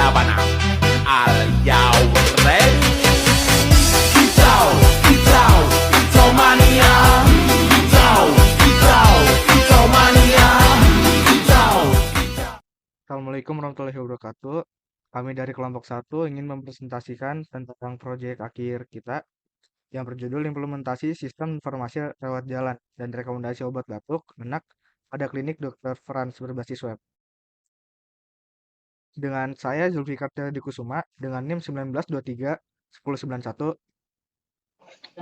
Habana. Are you ready? Kicau, kicau, kicau mania. Kicau, kicau, kicau mania. Kicau, kicau. Assalamualaikum warahmatullahi wabarakatuh. Kami dari kelompok 1 ingin mempresentasikan tentang proyek akhir kita yang berjudul Implementasi Sistem Informasi Lewat Jalan dan Rekomendasi Obat Batuk Anak pada Klinik Dr. Franz berbasis web. Dengan saya Zulfikar Kusuma dengan NIM 1923 1091.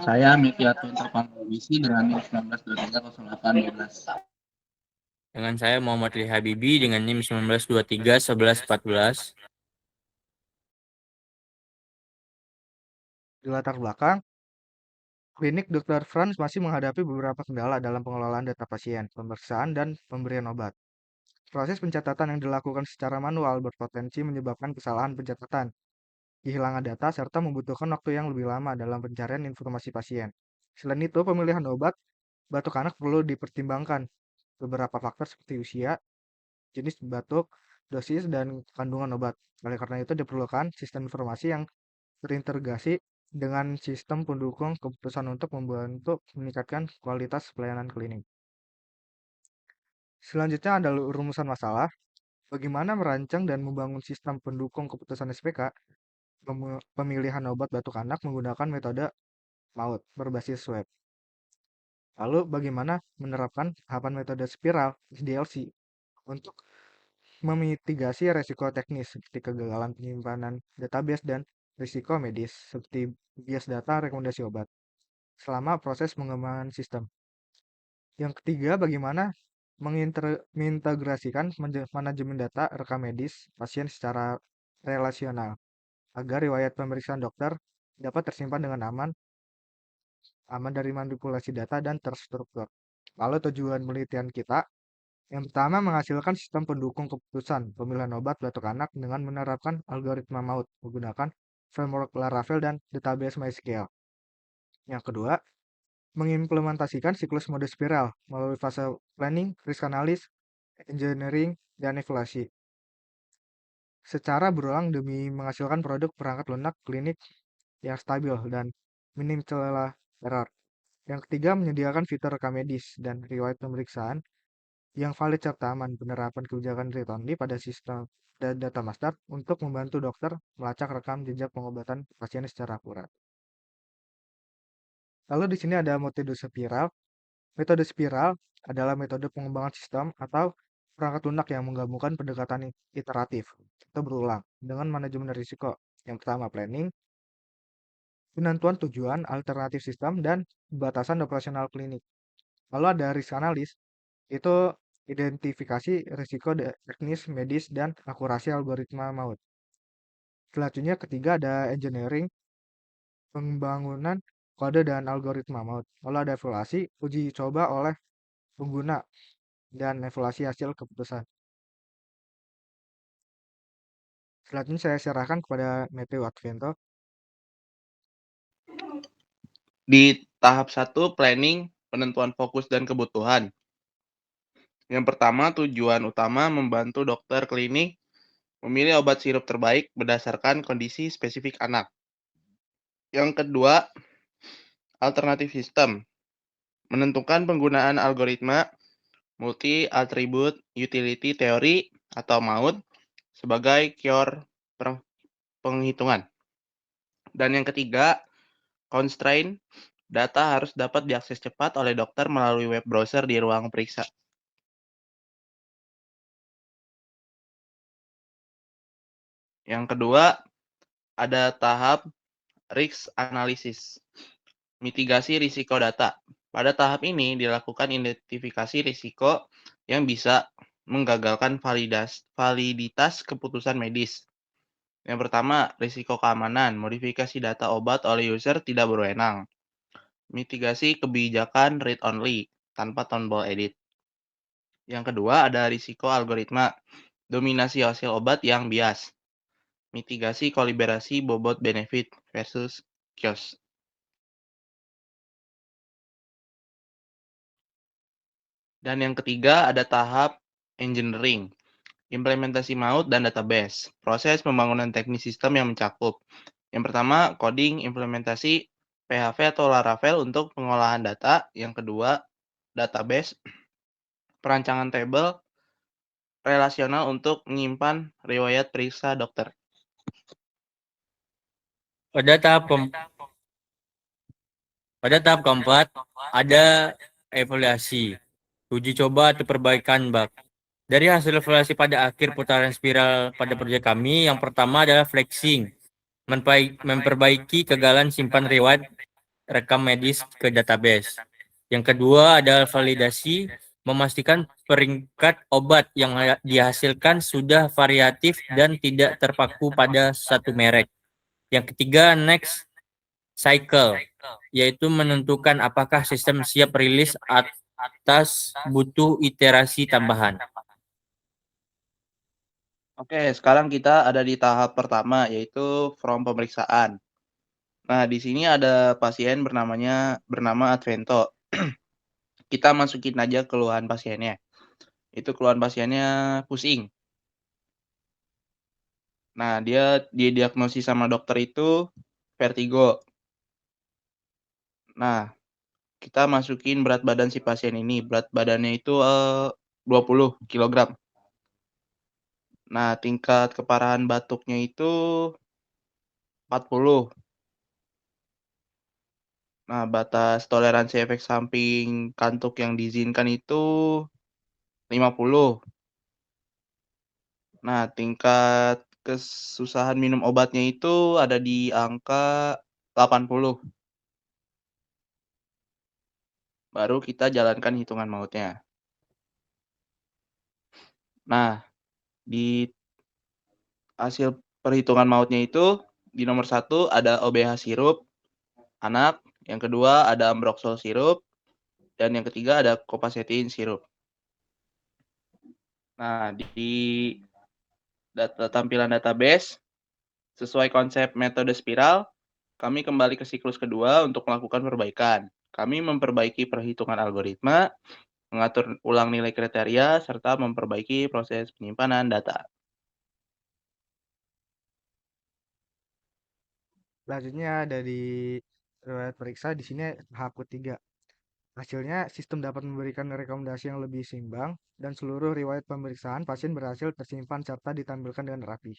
Saya Mekiato Interpangrovisi dengan NIM 19230812. Dengan saya Muhammad Ri Habibi dengan NIM 19231114. Di latar belakang, Klinik Dr. Franz masih menghadapi beberapa kendala dalam pengelolaan data pasien, pemeriksaan, dan pemberian obat. Proses pencatatan yang dilakukan secara manual berpotensi menyebabkan kesalahan pencatatan, kehilangan data, serta membutuhkan waktu yang lebih lama dalam pencarian informasi pasien. Selain itu, pemilihan obat batuk anak perlu dipertimbangkan beberapa faktor seperti usia, jenis batuk, dosis, dan kandungan obat. Oleh karena itu, diperlukan sistem informasi yang terintegrasi dengan sistem pendukung keputusan untuk membantu meningkatkan kualitas pelayanan klinik. Selanjutnya ada rumusan masalah. Bagaimana merancang dan membangun sistem pendukung keputusan SPK pemilihan obat batuk anak menggunakan metode MAUT berbasis web. Lalu bagaimana menerapkan tahapan metode spiral SDLC untuk memitigasi resiko teknis seperti kegagalan penyimpanan database dan risiko medis seperti bias data rekomendasi obat selama proses pengembangan sistem. Yang ketiga, bagaimana mengintegrasikan manajemen data rekam medis pasien secara relasional agar riwayat pemeriksaan dokter dapat tersimpan dengan aman dari manipulasi data dan terstruktur. Lalu tujuan penelitian kita, yang pertama menghasilkan sistem pendukung keputusan pemilihan obat batuk anak dengan menerapkan algoritma MAUT menggunakan framework Laravel dan database MySQL. Yang kedua, mengimplementasikan siklus mode spiral melalui fase planning, risk analysis, engineering, dan evaluasi secara berulang demi menghasilkan produk perangkat lunak klinik yang stabil dan minim celah error. Yang ketiga, menyediakan fitur rekam medis dan riwayat pemeriksaan yang valid serta aman. Penerapan kebijakan read-only pada sistem dan data master untuk membantu dokter melacak rekam jejak pengobatan pasien secara akurat. Lalu di sini ada metode spiral. Metode spiral adalah metode pengembangan sistem atau perangkat lunak yang menggabungkan pendekatan iteratif atau berulang dengan manajemen risiko. Yang pertama planning, penentuan tujuan, alternatif sistem, dan batasan operasional klinik. Lalu ada risk analysis, itu identifikasi risiko teknis, medis, dan akurasi algoritma MAUT. Selanjutnya ketiga ada engineering, pembangunan kode dan algoritma MAUT. Lalu ada evaluasi, uji coba oleh pengguna, dan evaluasi hasil keputusan. Selanjutnya saya serahkan kepada Matthew Advento. Di tahap 1 planning, penentuan fokus dan kebutuhan. Yang pertama, tujuan utama membantu dokter klinik memilih obat sirup terbaik berdasarkan kondisi spesifik anak. Yang kedua, alternatif sistem. Menentukan penggunaan algoritma multi-attribute utility theory atau MAUT sebagai core penghitungan. Dan yang ketiga, constraint. Data harus dapat diakses cepat oleh dokter melalui web browser di ruang periksa. Yang kedua, ada tahap risk analysis, mitigasi risiko data. Pada tahap ini dilakukan identifikasi risiko yang bisa menggagalkan validitas keputusan medis. Yang pertama, risiko keamanan, modifikasi data obat oleh user tidak berwenang. Mitigasi kebijakan read-only, tanpa tombol edit. Yang kedua, ada risiko algoritma, dominasi hasil obat yang bias. Mitigasi kolaborasi bobot benefit versus kios. Dan yang ketiga, ada tahap engineering, implementasi MAUT dan database. Proses pembangunan teknis sistem yang mencakup. Yang pertama, coding implementasi PHP atau Laravel untuk pengolahan data. Yang kedua, database, perancangan tabel relasional untuk menyimpan riwayat periksa dokter. Pada tahap keempat, ada evaluasi, uji coba atau perbaikan bug. Dari hasil evaluasi pada akhir putaran spiral pada proyek kami, yang pertama adalah flexing, memperbaiki kegagalan simpan riwayat rekam medis ke database. Yang kedua adalah validasi, memastikan peringkat obat yang dihasilkan sudah variatif dan tidak terpaku pada satu merek. Yang ketiga, next cycle, yaitu menentukan apakah sistem siap rilis atas butuh iterasi tambahan. Oke, sekarang kita ada di tahap pertama, yaitu from pemeriksaan. Nah, di sini ada pasien bernama Advento. Kita masukin aja keluhan pasiennya. Itu keluhan pasiennya pusing. Nah, dia didiagnosis sama dokter itu vertigo. Nah, kita masukin berat badan si pasien ini. Berat badannya itu 20 kg. Nah, tingkat keparahan batuknya itu 40. Nah, batas toleransi efek samping kantuk yang diizinkan itu 50. Nah, tingkat kesusahan minum obatnya itu ada di angka 80. Baru kita jalankan hitungan mautnya. Nah, di hasil perhitungan mautnya itu di nomor 1 ada OBH sirup anak, yang kedua ada ambroxol sirup, dan yang ketiga ada copacetin sirup. Nah, di tampilan database, sesuai konsep metode spiral, kami kembali ke siklus kedua untuk melakukan perbaikan. Kami memperbaiki perhitungan algoritma, mengatur ulang nilai kriteria, serta memperbaiki proses penyimpanan data. Selanjutnya dari riwayat periksa di sini tahap ketiga. Hasilnya, sistem dapat memberikan rekomendasi yang lebih seimbang dan seluruh riwayat pemeriksaan pasien berhasil tersimpan serta ditampilkan dengan rapi.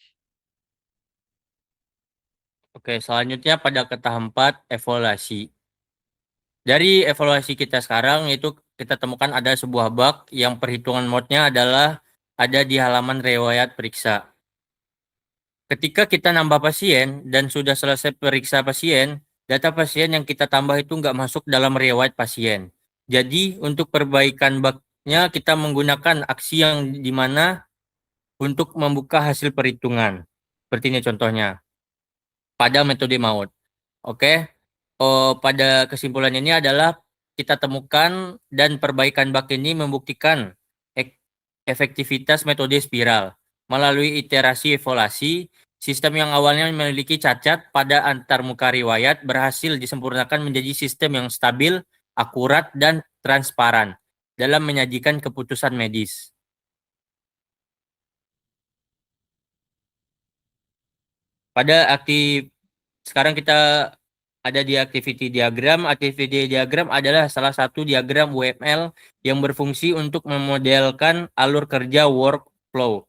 Oke, selanjutnya pada ke tahap 4, evaluasi. Dari evaluasi kita sekarang itu kita temukan ada sebuah bug yang perhitungan mode-nya adalah ada di halaman riwayat periksa. Ketika kita nambah pasien dan sudah selesai periksa pasien, data pasien yang kita tambah itu nggak masuk dalam riwayat pasien. Jadi untuk perbaikan bugnya kita menggunakan aksi yang dimana untuk membuka hasil perhitungan. Seperti ini contohnya. Pada metode MAUT. Oke. Pada kesimpulan ini adalah kita temukan dan perbaikan bug ini membuktikan efektivitas metode spiral. Melalui iterasi evaluasi, sistem yang awalnya memiliki cacat pada antarmuka riwayat berhasil disempurnakan menjadi sistem yang stabil, akurat, dan transparan dalam menyajikan keputusan medis. Sekarang kita ada di activity diagram. Activity diagram adalah salah satu diagram UML yang berfungsi untuk memodelkan alur kerja workflow,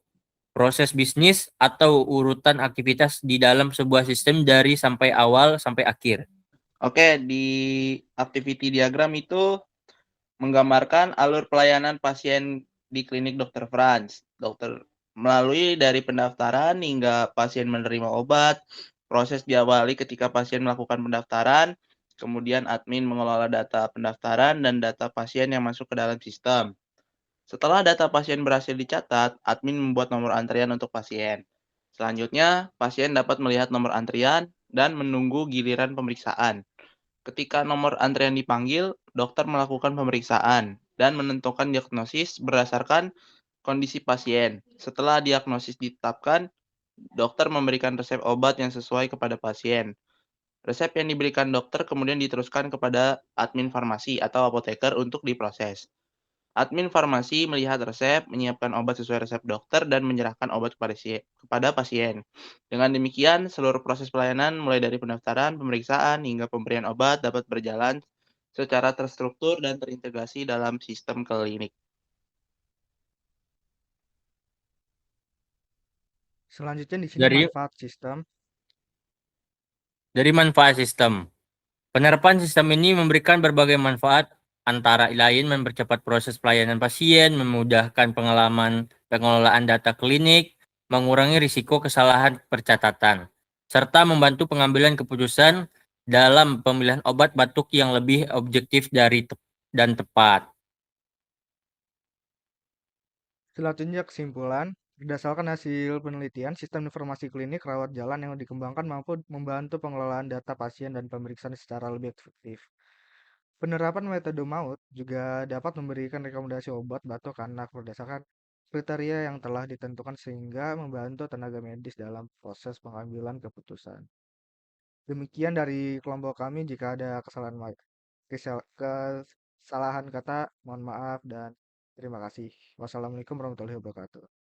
proses bisnis, atau urutan aktivitas di dalam sebuah sistem dari sampai awal sampai akhir. Oke, di activity diagram itu menggambarkan alur pelayanan pasien di klinik Dr. Franz. Melalui dari pendaftaran hingga pasien menerima obat, proses diawali ketika pasien melakukan pendaftaran, kemudian admin mengelola data pendaftaran dan data pasien yang masuk ke dalam sistem. Setelah data pasien berhasil dicatat, admin membuat nomor antrian untuk pasien. Selanjutnya, pasien dapat melihat nomor antrian dan menunggu giliran pemeriksaan. Ketika nomor antrian dipanggil, dokter melakukan pemeriksaan dan menentukan diagnosis berdasarkan kondisi pasien. Setelah diagnosis ditetapkan, dokter memberikan resep obat yang sesuai kepada pasien. Resep yang diberikan dokter kemudian diteruskan kepada admin farmasi atau apoteker untuk diproses. Admin farmasi melihat resep, menyiapkan obat sesuai resep dokter, dan menyerahkan obat kepada pasien. Dengan demikian, seluruh proses pelayanan mulai dari pendaftaran, pemeriksaan, hingga pemberian obat dapat berjalan secara terstruktur dan terintegrasi dalam sistem klinik. Selanjutnya di sini Dari manfaat sistem. manfaat sistem. Penerapan sistem ini memberikan berbagai manfaat, antara lain mempercepat proses pelayanan pasien, memudahkan pengelolaan data klinik, mengurangi risiko kesalahan percatatan, serta membantu pengambilan keputusan dalam pemilihan obat batuk yang lebih objektif dan tepat. Selanjutnya kesimpulan. Berdasarkan hasil penelitian, sistem informasi klinik rawat jalan yang dikembangkan mampu membantu pengelolaan data pasien dan pemeriksaan secara lebih efektif. Penerapan metode MAUT juga dapat memberikan rekomendasi obat batuk anak berdasarkan kriteria yang telah ditentukan sehingga membantu tenaga medis dalam proses pengambilan keputusan. Demikian dari kelompok kami. Jika ada kesalahan kata, mohon maaf dan terima kasih. Wassalamualaikum warahmatullahi wabarakatuh.